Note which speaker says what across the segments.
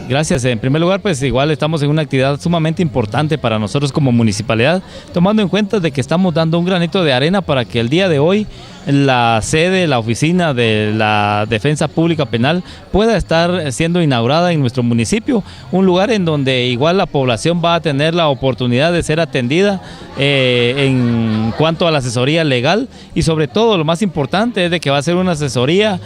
Speaker 1: Gracias. En primer lugar, pues igual estamos en una actividad sumamente importante para nosotros como municipalidad, tomando en cuenta de que estamos dando un granito de arena para que el día de hoy la sede, la oficina de la Defensa Pública Penal pueda estar siendo inaugurada en nuestro municipio, un lugar en donde igual la población va a tener la oportunidad de ser atendida en cuanto a la asesoría legal, y sobre todo lo más importante es de que va a ser una asesoría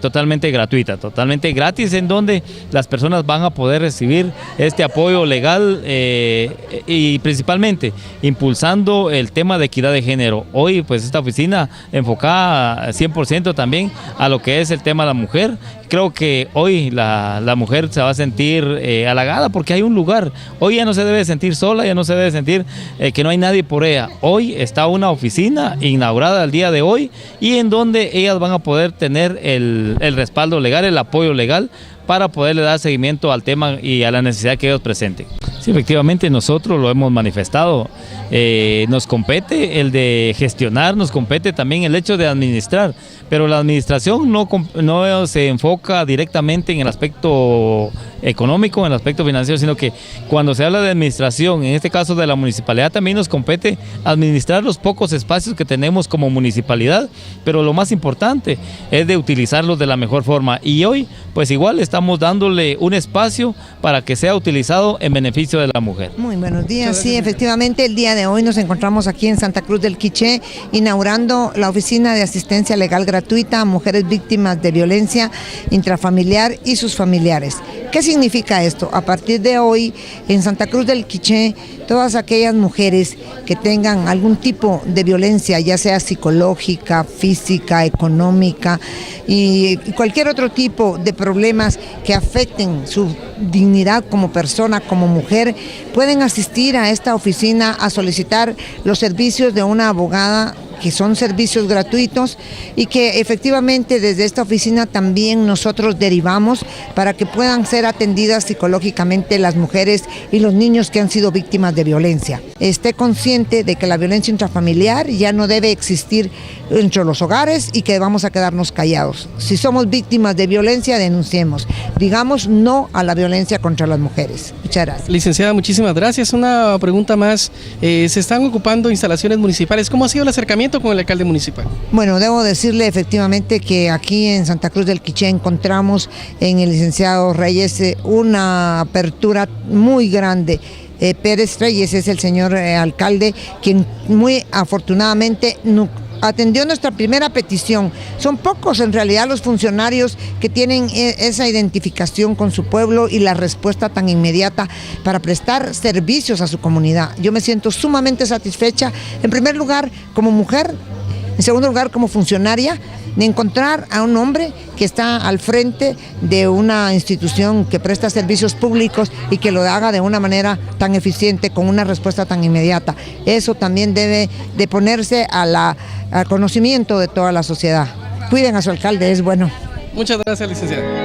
Speaker 1: totalmente gratuita, totalmente gratis, en donde las personas van a poder recibir este apoyo legal y principalmente impulsando el tema de equidad de género. Hoy pues esta oficina enfocada 100% también a lo que es el tema de la mujer. Creo que hoy la mujer se va a sentir halagada porque hay un lugar. Hoy ya no se debe sentir sola, ya no se debe sentir que no hay nadie por ella. Hoy está una oficina inaugurada el día de hoy, y en donde ellas van a poder tener el respaldo legal, el apoyo legal, para poderle dar seguimiento al tema y a la necesidad que ellos presenten. Sí, efectivamente nosotros lo hemos manifestado. Nos compete el de gestionar, nos compete también el hecho de administrar, pero la administración no se enfoca directamente en el aspecto económico, en el aspecto financiero, sino que cuando se habla de administración, en este caso de la municipalidad, también nos compete administrar los pocos espacios que tenemos como municipalidad, pero lo más importante es de utilizarlos de la mejor forma, y hoy pues igual estamos dándole un espacio para que sea utilizado en beneficio de la mujer.
Speaker 2: Muy buenos días. Sí, efectivamente el día de hoy nos encontramos aquí en Santa Cruz del Quiché inaugurando la oficina de asistencia legal gratuita a mujeres víctimas de violencia intrafamiliar y sus familiares. ¿Qué significa esto? A partir de hoy en Santa Cruz del Quiché, todas aquellas mujeres que tengan algún tipo de violencia, ya sea psicológica, física, económica y cualquier otro tipo de problemas que afecten su dignidad como persona, como mujer, pueden asistir a esta oficina a solicitar los servicios de una abogada, que son servicios gratuitos y que efectivamente desde esta oficina también nosotros derivamos para que puedan ser atendidas psicológicamente las mujeres y los niños que han sido víctimas de violencia. Esté consciente de que la violencia intrafamiliar ya no debe existir entre los hogares y que vamos a quedarnos callados. Si somos víctimas de violencia, denunciemos. Digamos no a la violencia contra las mujeres. Muchas gracias.
Speaker 3: Licenciada, muchísimas gracias. Una pregunta más. Se están ocupando instalaciones municipales. ¿Cómo ha sido el acercamiento con el alcalde municipal?
Speaker 2: Bueno, debo decirle efectivamente que aquí en Santa Cruz del Quiché encontramos en el licenciado Reyes una apertura muy grande. Pérez Reyes es el señor alcalde, quien muy afortunadamente atendió nuestra primera petición. Son pocos en realidad los funcionarios que tienen esa identificación con su pueblo y la respuesta tan inmediata para prestar servicios a su comunidad. Yo me siento sumamente satisfecha, en primer lugar como mujer, en segundo lugar como funcionaria, de encontrar a un hombre que está al frente de una institución que presta servicios públicos y que lo haga de una manera tan eficiente, con una respuesta tan inmediata. Eso también debe de ponerse al conocimiento de toda la sociedad. Cuiden a su alcalde, es bueno.
Speaker 3: Muchas gracias, licenciada.